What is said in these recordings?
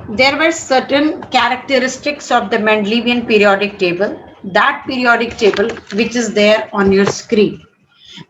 there were certain characteristics of the Mendelevian periodic table, that periodic table which is there on your screen,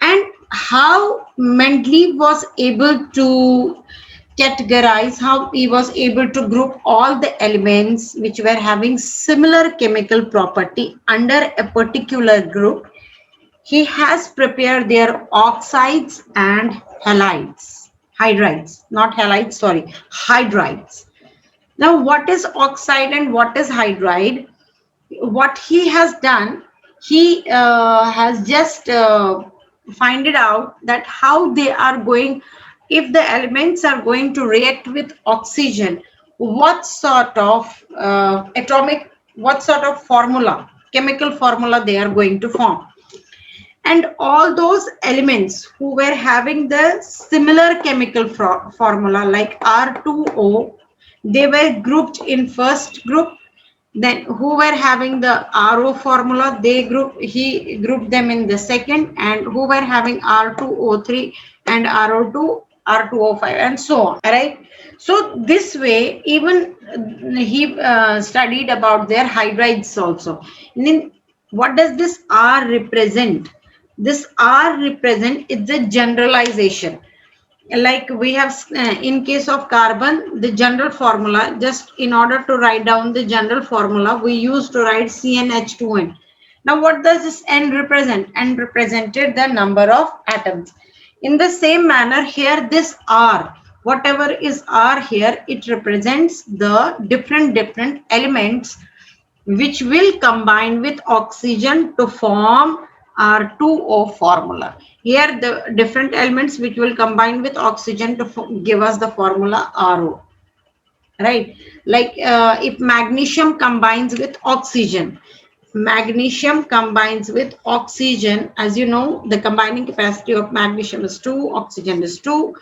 and how Mendeleev was able to categorize, how he was able to group all the elements which were having similar chemical property under a particular group. He has prepared their oxides and hydrides, not halides, sorry, hydrides. Now, what is oxide and what is hydride? What he has done, he has just find it out that how they are going, if the elements are going to react with oxygen, what sort of what sort of formula, chemical formula they are going to form. And all those elements who were having the similar chemical formula like R2O, they were grouped in first group. Then who were having the RO formula, he grouped them in the second, and who were having R2O3 and RO2, R2O5 and so on, right? So this way, even he studied about their hydrides also. And then what does this R represent? This R represent, it's a generalization. Like we have in case of carbon, the general formula, just in order to write down the general formula, we used to write CnH2n. Now what does this N represent? N represented the number of atoms. In the same manner here, this R, whatever is R here, it represents the different elements which will combine with oxygen to form R2O formula. Here the different elements which will combine with oxygen to give us the formula RO, right? Like if magnesium combines with oxygen, as you know, the combining capacity of magnesium is 2, oxygen is 2.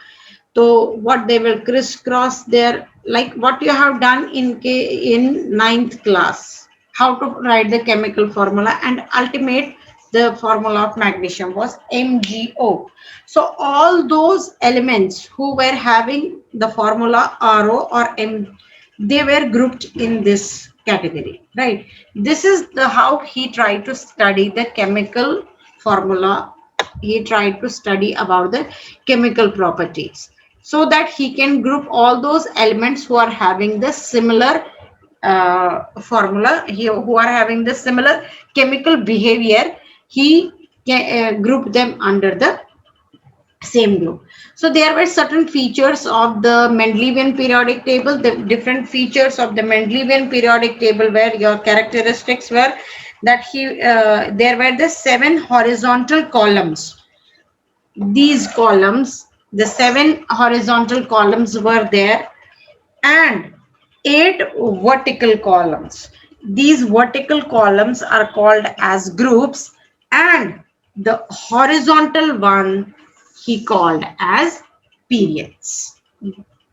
So what they will crisscross there, like what you have done in ninth class, how to write the chemical formula, and ultimate the formula of magnesium was MgO. So all those elements who were having the formula RO or M, they were grouped in this category, right? This is the how he tried to study the chemical formula. He tried to study about the chemical properties, so that he can group all those elements who are having the similar formula, who are having the similar chemical behavior. He grouped them under the same group. So there were certain features of the Mendelevian periodic table. The different features of the Mendelevian periodic table where your characteristics were that there were the 7 horizontal columns. These columns, the 7 horizontal columns were there, and 8 vertical columns. These vertical columns are called as groups, and the horizontal one he called as periods.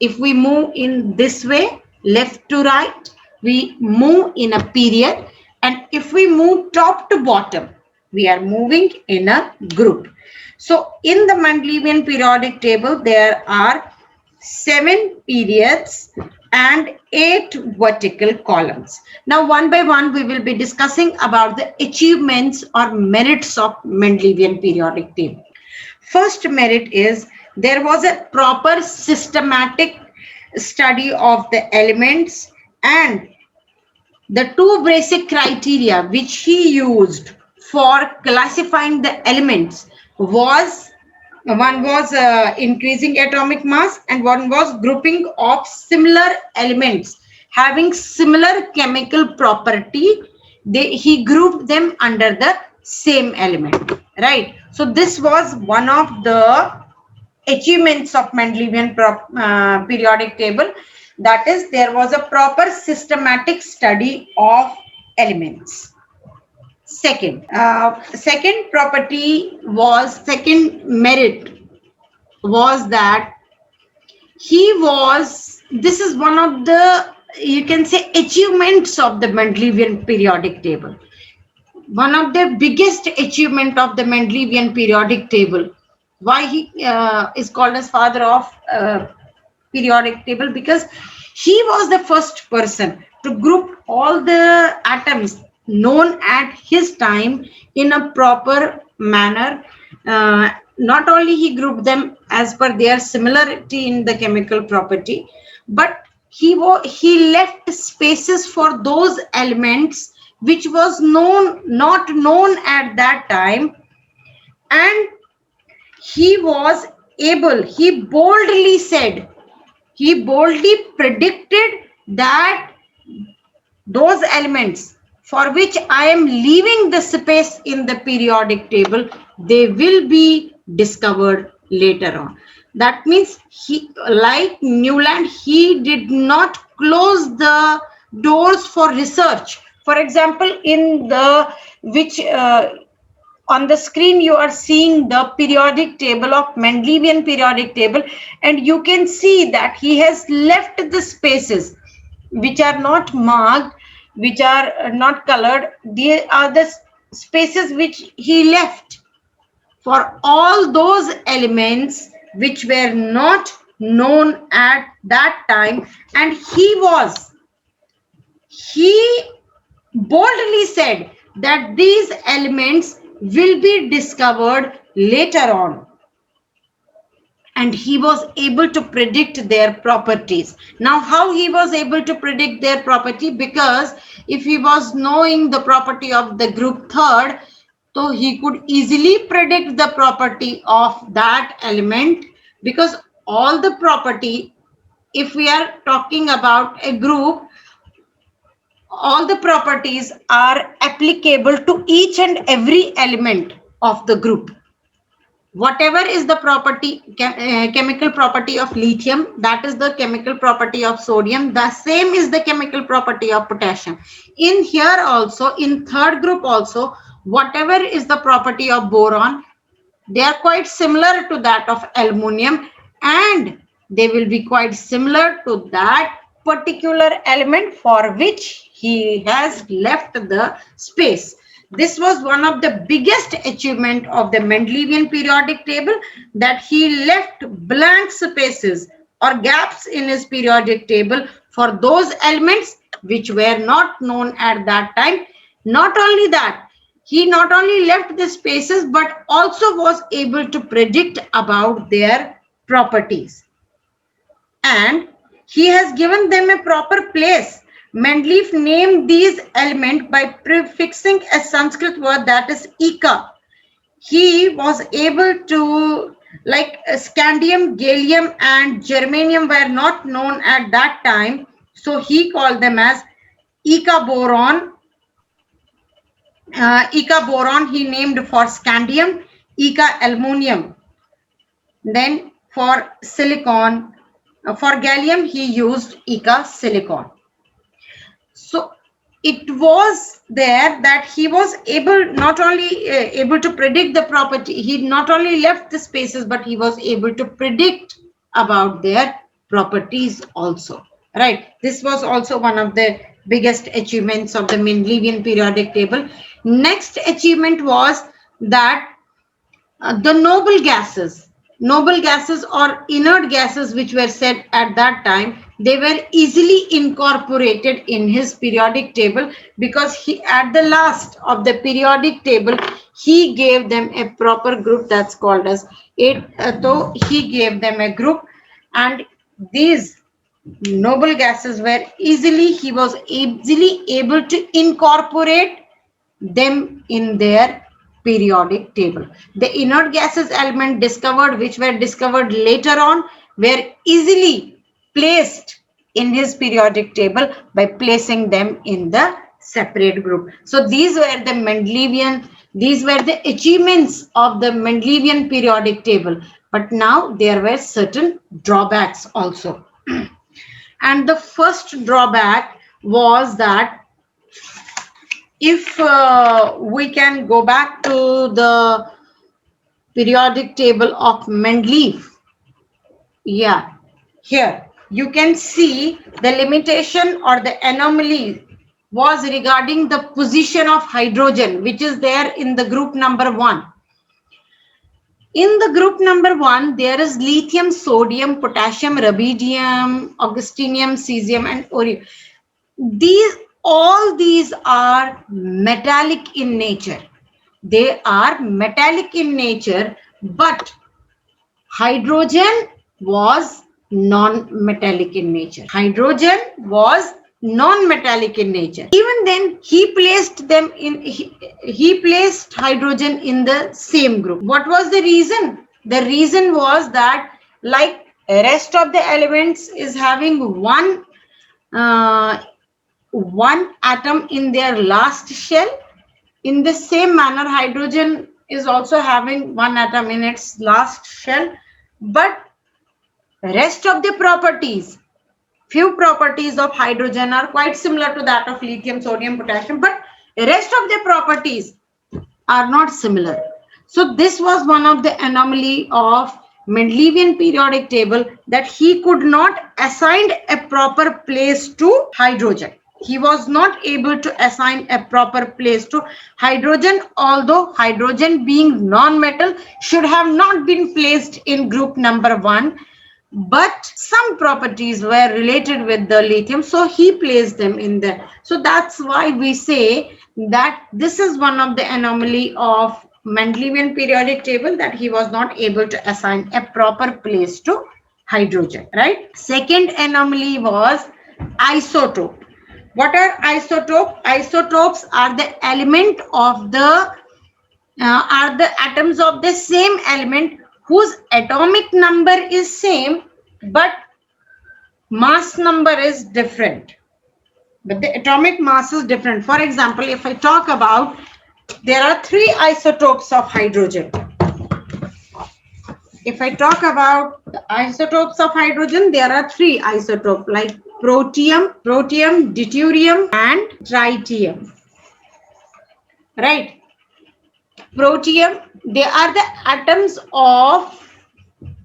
If we move in this way, left to right, we move in a period, and if we move top to bottom, we are moving in a group. So in the Mendelevian periodic table, there are 7 periods and 8 vertical columns. Now, one by one, we will be discussing about the achievements or merits of Mendelevian periodic table. First merit is there was a proper systematic study of the elements, and the 2 basic criteria which he used for classifying the elements was, one was increasing atomic mass, and one was grouping of similar elements having similar chemical property. He grouped them under the same element, right? So this was one of the achievements of Mendelevian periodic table, that is, there was a proper systematic study of elements. Second merit was that this is one of the, you can say, achievements of the Mendelevian periodic table. One of the biggest achievement of the Mendelevian periodic table. Why he is called as father of periodic table? Because He was the first person to group all the atoms known at his time in a proper manner. Not only he grouped them as per their similarity in the chemical property, but he left spaces for those elements which was not known at that time, and he was able, he boldly predicted that those elements for which I am leaving the space in the periodic table, they will be discovered later on. That means he, like Newland, he did not close the doors for research. For example, in the which on the screen you are seeing the periodic table of Mendelian periodic table, and you can see that he has left the spaces which are not marked, which are not colored. They are the spaces which he left for all those elements which were not known at that time, and he boldly said that these elements will be discovered later on, and he was able to predict their properties. Now, how he was able to predict their property? Because if he was knowing the property of the group third, so he could easily predict the property of that element, because all the property, if we are talking about a group, all the properties are applicable to each and every element of the group. Whatever is the property, chemical property of lithium, that is the chemical property of sodium. The same is the chemical property of potassium. In here also, in third group also, whatever is the property of boron, they are quite similar to that of aluminum, and they will be quite similar to that particular element for which he has left the space. This was one of the biggest achievement of the Mendelian periodic table, that he left blank spaces or gaps in his periodic table for those elements which were not known at that time. Not only that, he not only left the spaces but also was able to predict about their properties, and he has given them a proper place. Mendeleev named these elements by prefixing a Sanskrit word, that is Ika. He was able to, like scandium, gallium and germanium were not known at that time, so he called them as Ika boron. Ika boron he named for scandium, Ika aluminum. Then for silicon, for gallium he used Ika silicon. So it was there that he was able, not only able to predict the property, he not only left the spaces, but he was able to predict about their properties also, right? This was also one of the biggest achievements of the Mendelian periodic table. Next achievement was that the noble gases or inert gases which were said at that time, they were easily incorporated in his periodic table, because he, at the last of the periodic table, he gave them a proper group that's called as 8. So he gave them a group, and these noble gases were he was easily able to incorporate them in their periodic table. The inert gases element discovered, which were discovered later on, were easily placed in his periodic table by placing them in the separate group. So these were the achievements of the Mendelian periodic table. But now there were certain drawbacks also. And the first drawback was that, if we can go back to the periodic table of Mendeleev, yeah, here you can see the limitation or the anomaly was regarding the position of hydrogen, which is there in the group number 1. In the group number 1, there is lithium, sodium, potassium, rubidium, augustinium, cesium, and orium. All these are metallic in nature. They are metallic in nature, but hydrogen was non-metallic in nature. Hydrogen was non-metallic in nature. Even then, he placed them in. He placed hydrogen in the same group. What was the reason? The reason was that, like rest of the elements is having uh, one atom in their last shell. In the same manner, hydrogen is also having one atom in its last shell, but rest of the properties, few properties of hydrogen are quite similar to that of lithium, sodium, potassium, but rest of the properties are not similar. So this was one of the anomaly of Mendelevian periodic table, that he could not assign a proper place to hydrogen. He was not able to assign a proper place to hydrogen, although hydrogen being non-metal should have not been placed in group number 1, but some properties were related with the lithium, so he placed them in there. So that's why we say that this is one of the anomaly of Mendelevian periodic table, that he was not able to assign a proper place to hydrogen, right? Second anomaly was isotope. What are isotope? Isotopes are the element of the are the atoms of the same element whose atomic number is same but mass number is different. But the atomic mass is different. For example, if I talk about, there are 3 isotopes of hydrogen. If I talk about the isotopes of hydrogen, there are 3 isotopes like protium, deuterium, and tritium. Right? Protium, they are the atoms of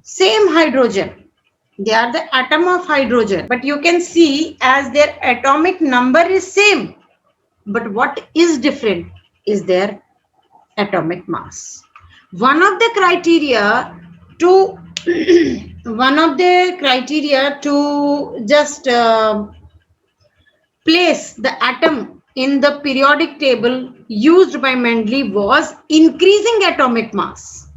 same hydrogen. They are the atom of hydrogen, but you can see as their atomic number is same, but what is different is their atomic mass. One of the criteria to just place the atom in the periodic table used by Mendeleev was increasing atomic mass.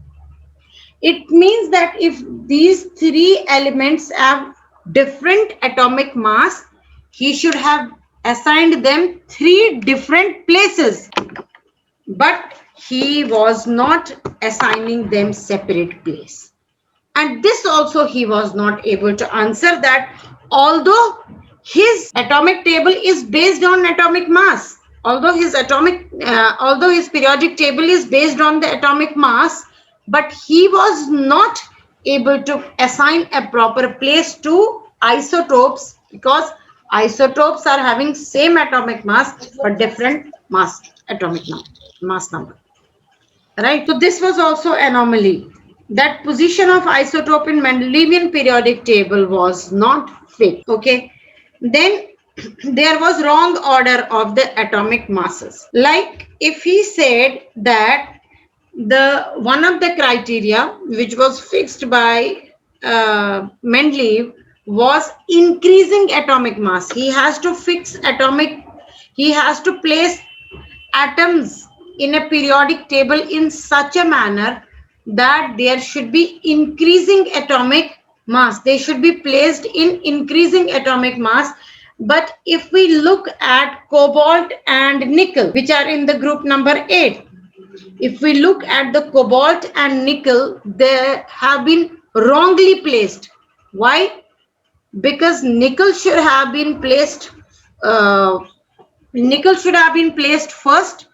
It means that if these 3 elements have different atomic mass, he should have assigned them 3 different places. But he was not assigning them separate place. And this also he was not able to answer, that although his atomic table is based on atomic mass, although his periodic table is based on the atomic mass, but he was not able to assign a proper place to isotopes, because isotopes are having same atomic mass but different mass number. Right? So this was also anomaly. That position of isotope in Mendelevian periodic table was not fixed. Okay. Then there was wrong order of the atomic masses. Like if he said that the one of the criteria which was fixed by Mendeleev was increasing atomic mass. He has to place atoms in a periodic table in such a manner that there should be increasing atomic mass. They should be placed in increasing atomic mass. But if we look at cobalt and nickel, which are in the group number 8, if we look at the cobalt and nickel, they have been wrongly placed. Why? Because nickel should have been placed first,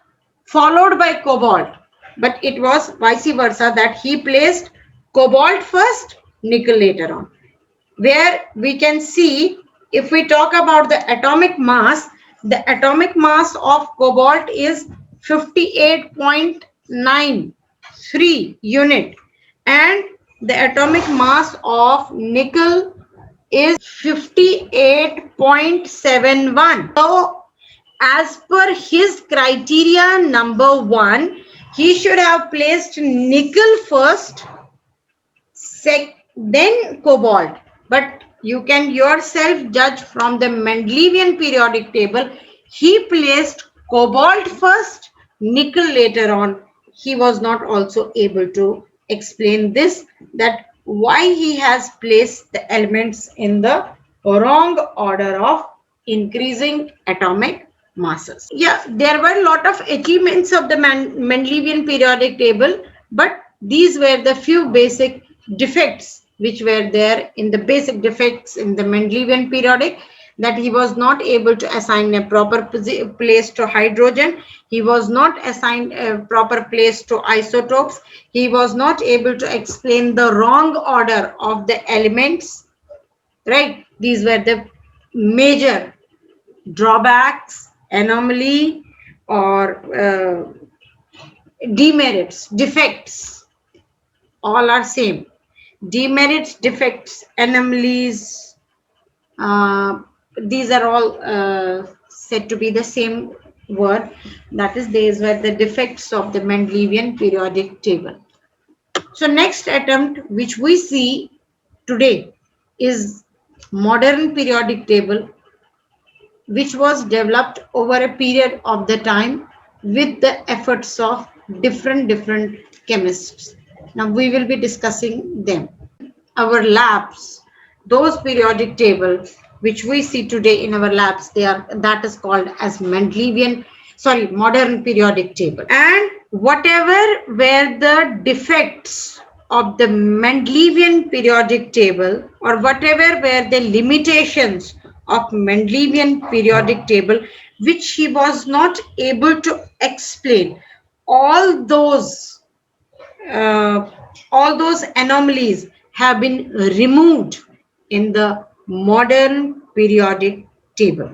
followed by cobalt. But it was vice versa, that he placed cobalt first, nickel later on. Where we can see, if we talk about the atomic mass of cobalt is 58.93 unit, and the atomic mass of nickel is 58.71. So as per his criteria number 1, He should have placed nickel first, then cobalt. But you can yourself judge from the Mendelevian periodic table. He placed cobalt first, nickel later on. He was not also able to explain this, that why he has placed the elements in the wrong order of increasing atomic masses. Yeah, there were a lot of achievements of the Mendelevian periodic table, but these were the few basic defects which were there in the basic defects in the Mendelevian periodic, that he was not able to assign a proper place to hydrogen. He was not assigned a proper place to isotopes. He was not able to explain the wrong order of the elements, right? These were the major drawbacks, anomaly, or demerits, defects, all are same. Demerits, defects, anomalies, these are all said to be the same word. That is, these were the defects of the Mendelevian periodic table. So next attempt which we see today is modern periodic table, which was developed over a period of the time with the efforts of different chemists. Now we will be discussing them. Our labs, those periodic tables which we see today in our labs, that is called as modern periodic table. And whatever were the defects of the Mendelevian periodic table, or whatever were the limitations of Mendelevian periodic table, which he was not able to explain, all those anomalies have been removed in the modern periodic table.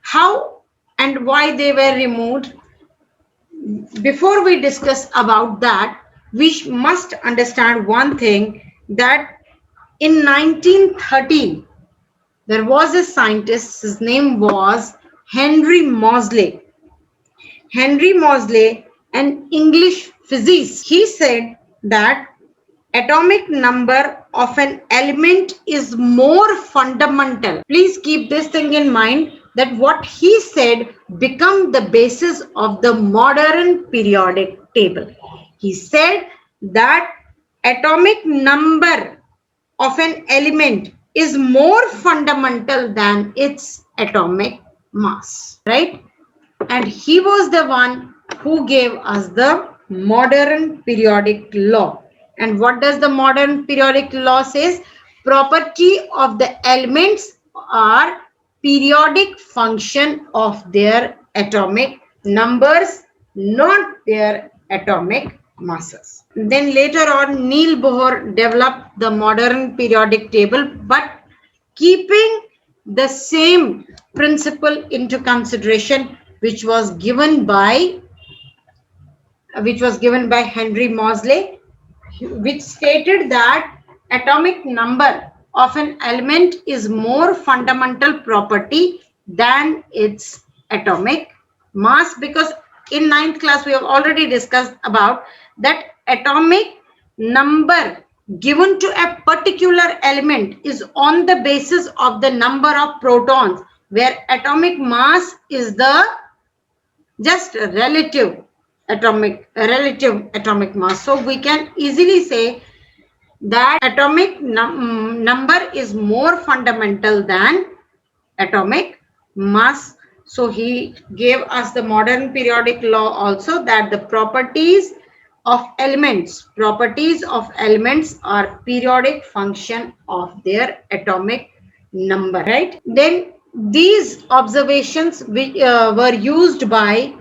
How and why they were removed? Before we discuss about that, we must understand one thing, that in 1913, there was a scientist, his name was Henry Moseley. Henry Moseley, an English physicist, he said that atomic number of an element is more fundamental. Please keep this thing in mind, that what he said become the basis of the modern periodic table. He said that atomic number of an element is more fundamental than its atomic mass, right? And he was the one who gave us the modern periodic law. And what does the modern periodic law says? Property of the elements are periodic function of their atomic numbers, not their atomic masses. Then later on, Niels Bohr developed the modern periodic table, but keeping the same principle into consideration which was given by Henry Moseley, which stated that atomic number of an element is more fundamental property than its atomic mass, because in 9th class we have already discussed about that atomic number given to a particular element is on the basis of the number of protons, where atomic mass is the just relative atomic mass. So we can easily say that atomic number is more fundamental than atomic mass. So he gave us the modern periodic law also, that the properties of elements are periodic function of their atomic number, right? Then these observations which were used by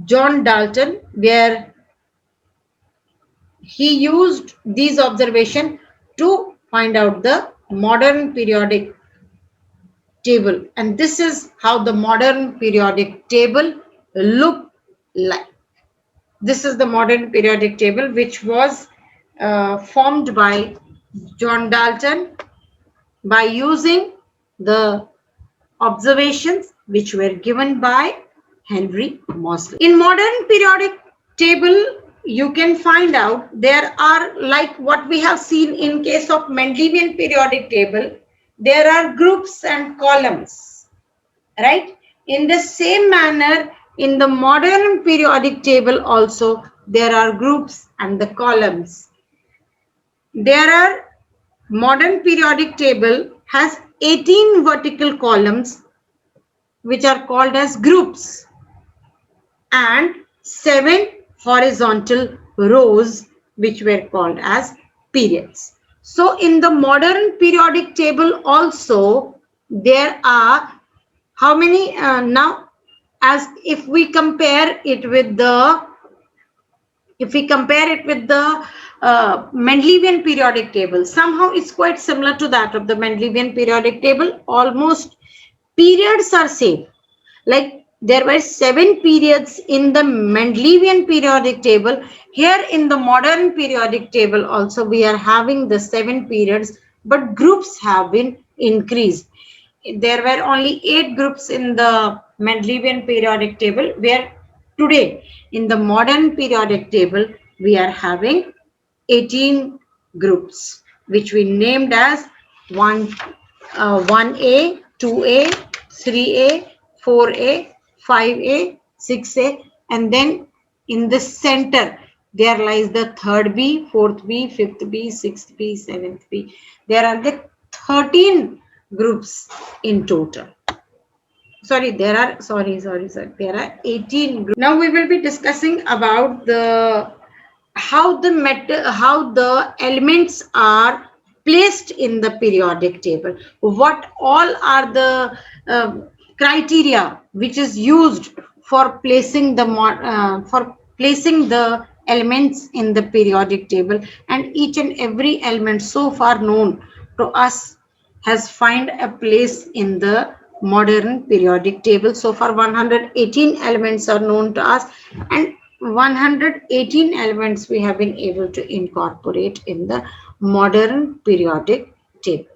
John Dalton, where he used these observations to find out the modern periodic table. And this is how the modern periodic table looked like. This is the modern periodic table which was formed by John Dalton by using the observations which were given by Henry Moseley. In modern periodic table, you can find out there are, like what we have seen in case of Mendelian periodic table, there are groups and columns, right? In the same manner, in the modern periodic table also, there are groups and the columns. There are modern periodic table has 18 vertical columns which are called as groups and 7 horizontal rows which were called as periods. So in the modern periodic table also there are how many now, as if we compare it with the Mendelian periodic table, somehow it's quite similar to that of the Mendelian periodic table. Almost periods are same. Like there were 7 periods in the Mendelian periodic table. Here in the modern periodic table also we are having the 7 periods, but groups have been increased. There were only 8 groups in the Mendelian periodic table, where today in the modern periodic table we are having 18 groups, which we named as 1A, 2A, 3A, 4A, 5A, 6A, and then in the center there lies the third B, fourth B, fifth B, sixth B, seventh B. There are the 13 groups in total. Sorry, there are there are 18 groups. Now we will be discussing about the how the elements are placed in the periodic table. What all are the criteria which is used for placing the elements in the periodic table, and each and every element so far known to us has find a place in the modern periodic table. So far 118 elements are known to us, and 118 elements we have been able to incorporate in the modern periodic table.